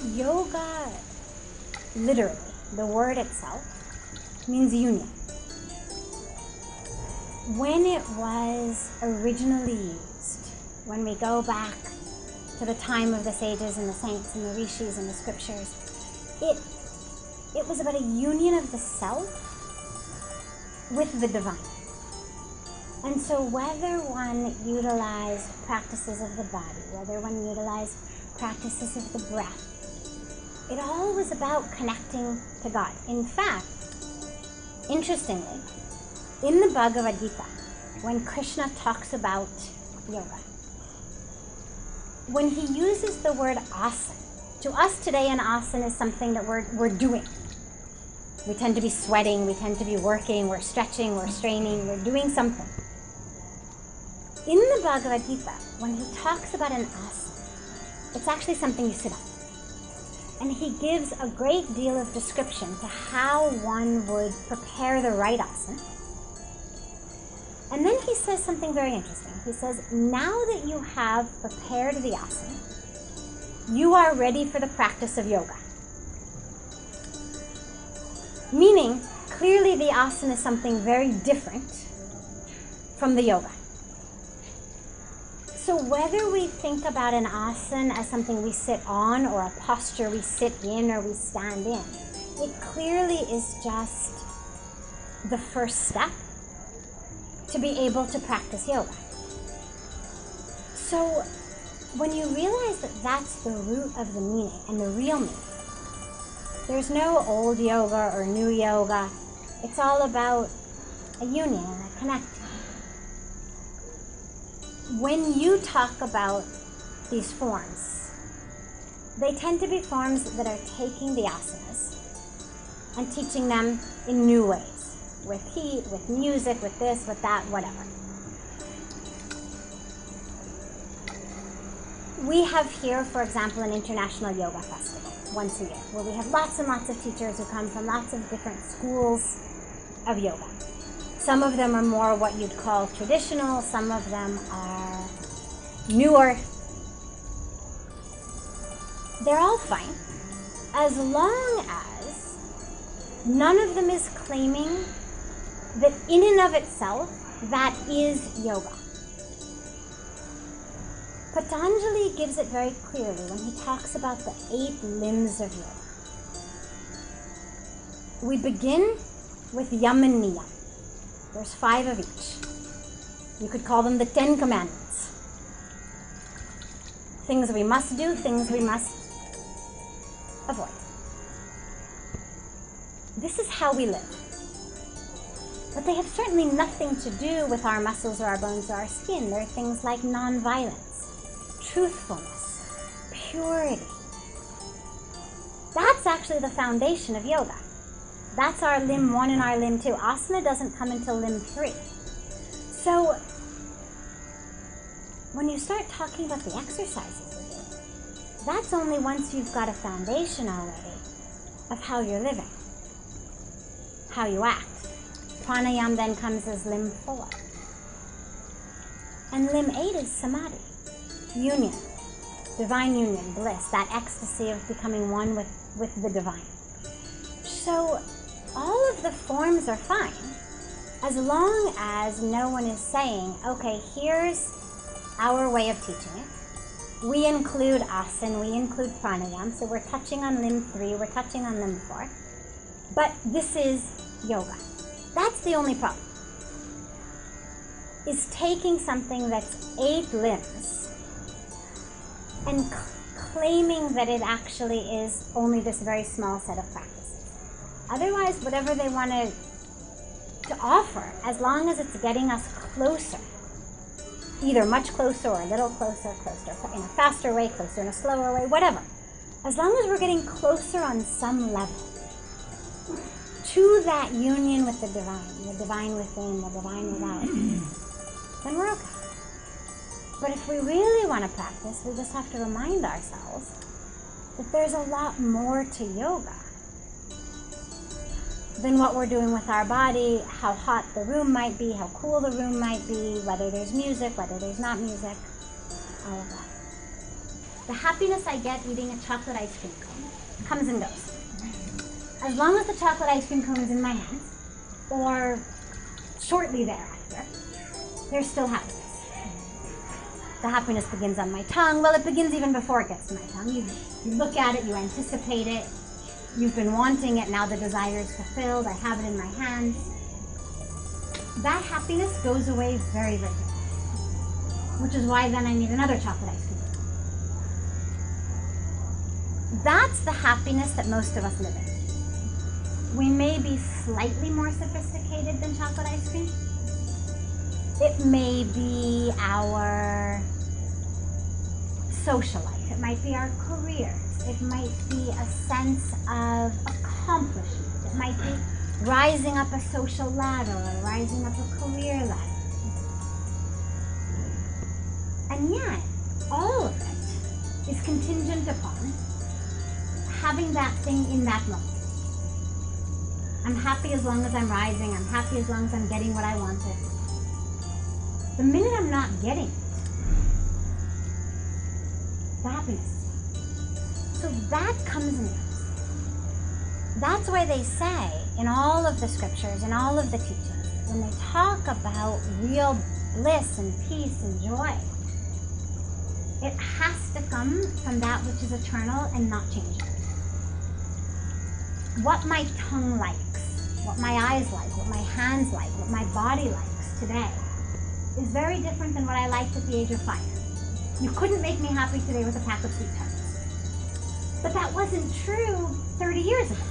Yoga, literally, the word itself, means union. When it was originally used, when we go back to the time of the sages and the saints and the rishis and the scriptures, it was about a union of the self with the divine. And so whether one utilized practices of the body, whether one utilized practices of the breath, it all was about connecting to God. In fact, interestingly, in the Bhagavad Gita, when Krishna talks about yoga, when he uses the word asana, to us today an asana is something that we're doing. We tend to be sweating, we tend to be working, we're stretching, we're straining, we're doing something. In the Bhagavad Gita, when he talks about an asana, it's actually something you sit on. And he gives a great deal of description to how one would prepare the right asana. And then he says something very interesting. He says, now that you have prepared the asana, you are ready for the practice of yoga. Meaning, clearly the asana is something very different from the yoga. So whether we think about an asana as something we sit on or a posture we sit in or we stand in, it clearly is just the first step to be able to practice yoga. So when you realize that that's the root of the meaning and the real meaning, there's no old yoga or new yoga. It's all about a union and a connecting. When you talk about these forms, they tend to be forms that are taking the asanas and teaching them in new ways, with heat, with music, with this, with that, whatever. We have here, for example, an international yoga festival once a year, where we have lots and lots of teachers who come from lots of different schools of yoga. Some of them are more what you'd call traditional, some of them are newer. They're all fine, as long as none of them is claiming that in and of itself, that is yoga. Patanjali gives it very clearly when he talks about the 8 limbs of yoga. We begin with yam and niyam. There's 5 of each. You could call them the 10 commandments. Things we must do, things we must avoid. This is how we live. But they have certainly nothing to do with our muscles or our bones or our skin. They're things like non-violence, truthfulness, purity. That's actually the foundation of yoga. That's our limb 1 and our limb 2. Asana doesn't come until limb 3. So when you start talking about the exercises we do, that's only once you've got a foundation already of how you're living, how you act. Pranayam then comes as limb 4. And limb 8 is samadhi, union, divine union, bliss, that ecstasy of becoming one with the divine. So all of the forms are fine, as long as no one is saying, okay, here's our way of teaching it. We include asana, we include pranayam, so we're touching on limb 3, we're touching on limb 4, but this is yoga. That's the only problem, is taking something that's 8 limbs and claiming that it actually is only this very small set of practices. Otherwise, whatever they want to offer, as long as it's getting us closer, either much closer or a little closer, closer in a faster way, closer in a slower way, whatever. As long as we're getting closer on some level to that union with the divine within, the divine without, then we're okay. But if we really want to practice, we just have to remind ourselves that there's a lot more to yoga than what we're doing with our body, how hot the room might be, how cool the room might be, whether there's music, whether there's not music, all of that. The happiness I get eating a chocolate ice cream cone comes and goes. As long as the chocolate ice cream cone is in my hands, or shortly thereafter, there's still happiness. The happiness begins on my tongue. Well, it begins even before it gets to my tongue. You look at it, you anticipate it, you've been wanting it, now the desire is fulfilled, I have it in my hands. That happiness goes away very, very quickly, which is why then I need another chocolate ice cream. That's the happiness that most of us live in. We may be slightly more sophisticated than chocolate ice cream. It may be our social life. It might be our careers. It might be a sense of accomplishment. It might be rising up a social ladder or rising up a career ladder. And yet, all of it is contingent upon having that thing in that moment. I'm happy as long as I'm rising. I'm happy as long as I'm getting what I wanted. The minute I'm not getting it, the happiness is gone. So that comes and goes. That's why they say in all of the scriptures, in all of the teachings, when they talk about real bliss and peace and joy, it has to come from that which is eternal and not changing. What my tongue likes, what my eyes like, what my hands like, what my body likes today is very different than what I liked at the age of 5. You couldn't make me happy today with a pack of sweet tarts. But that wasn't true 30 years ago.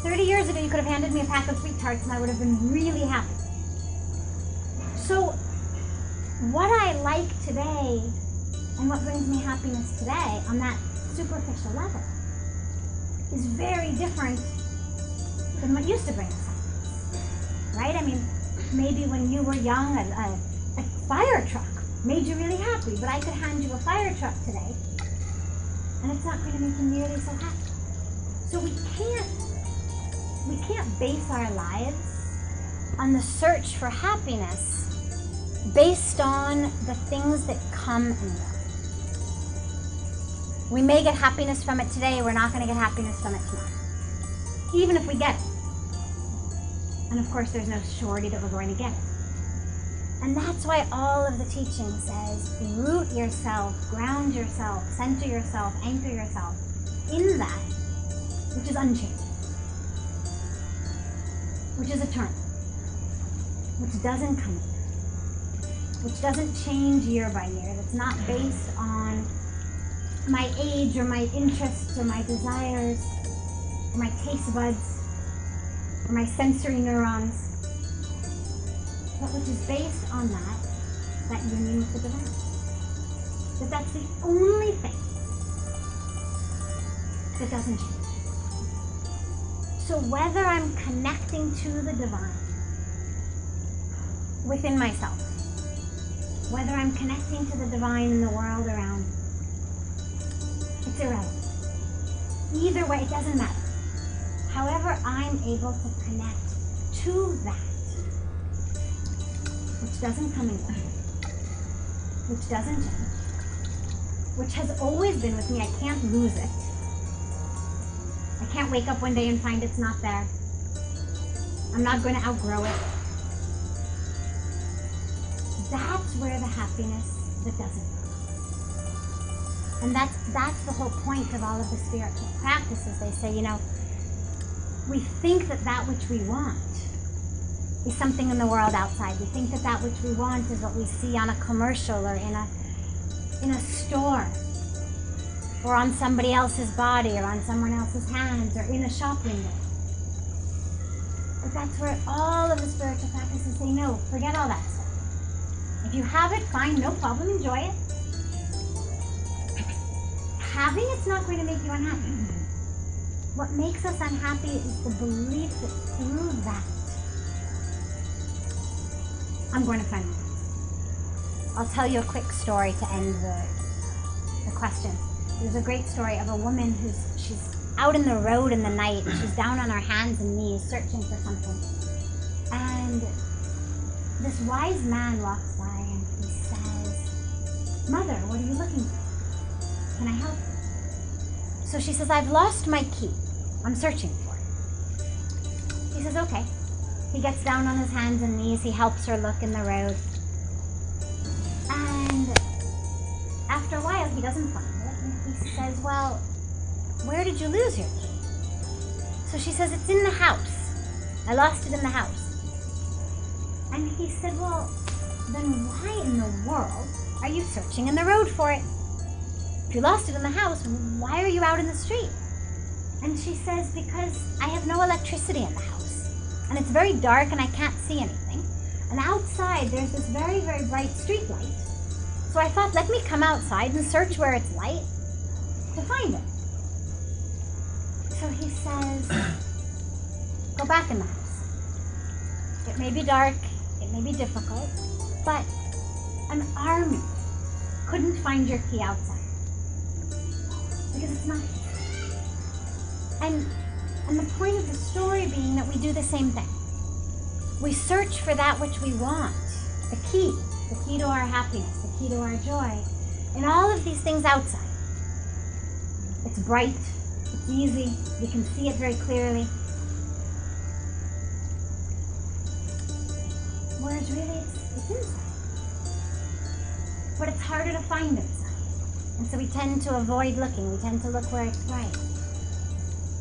30 years ago, you could have handed me a pack of sweet tarts and I would have been really happy. So what I like today and what brings me happiness today on that superficial level is very different than what used to bring us happiness, right? I mean, maybe when you were young, a fire truck made you really happy, but I could hand you a fire truck today, and it's not going to make you nearly so happy. So we can't base our lives on the search for happiness based on the things that come and go. We may get happiness from it today, we're not going to get happiness from it tomorrow, even if we get it. And of course, there's no surety that we're going to get it. And that's why all of the teaching says, root yourself, ground yourself, center yourself, anchor yourself in that which is unchanging, which is eternal, which doesn't come and go, which doesn't change year by year, that's not based on my age or my interests or my desires or my taste buds or my sensory neurons, but which is based on that union with the divine. That's the only thing that doesn't change. So whether I'm connecting to the divine within myself, whether I'm connecting to the divine in the world around me, it's irrelevant. Either way, it doesn't matter. However I'm able to connect to that which doesn't come and go, which doesn't change, which has always been with me, I can't lose it. I can't wake up one day and find it's not there. I'm not going to outgrow it. That's where the happiness that doesn't go. And that's the whole point of all of the spiritual practices. They say, we think that which we want is something in the world outside. We think that which we want is what we see on a commercial or in a store or on somebody else's body or on someone else's hands or in a shop window. But that's where all of the spiritual practices say, no, forget all that stuff. If you have it, fine, no problem, enjoy it. Having it's not going to make you unhappy. What makes us unhappy is the belief that through that, I'm going to find happiness. I'll tell you a quick story to end the question. There's a great story of a woman she's out in the road in the night, and she's down on her hands and knees searching for something. And this wise man walks by and he says, "Mother, what are you looking for?" Can I help you? So she says, I've lost my key. I'm searching for it. He says, okay. He gets down on his hands and knees. He helps her look in the road. And after a while, he doesn't find it. And he says, well, where did you lose your key? So she says, it's in the house. I lost it in the house. And he said, well, then why in the world are you searching in the road for it? If you lost it in the house, why are you out in the street? And she says, because I have no electricity in the house. And it's very dark and I can't see anything. And outside, there's this very, very bright street light. So I thought, let me come outside and search where it's light to find it. So he says, go back in the house. It may be dark, it may be difficult, but an army couldn't find your key outside. Because it's not here. And the point of the story being that we do the same thing. We search for that which we want, the key to our happiness, the key to our joy, in all of these things outside. It's bright, it's easy, we can see it very clearly. Whereas really it's inside. But it's harder to find inside. And so we tend to avoid looking, we tend to look where it's bright.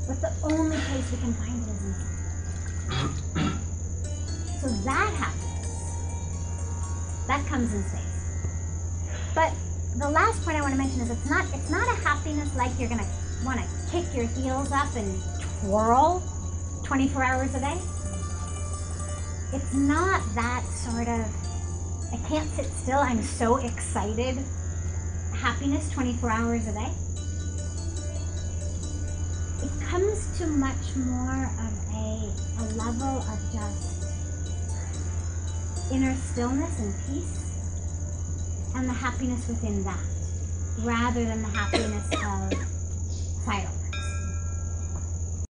But the only place we can find it is inside. So that happens. That comes in space. But the last point I want to mention is it's not a happiness like you're gonna want to kick your heels up and twirl 24 hours a day. It's not that sort of, I can't sit still, I'm so excited, happiness 24 hours a day. It comes to much more of a level of just inner stillness and peace, and the happiness within that, rather than the happiness of fireworks.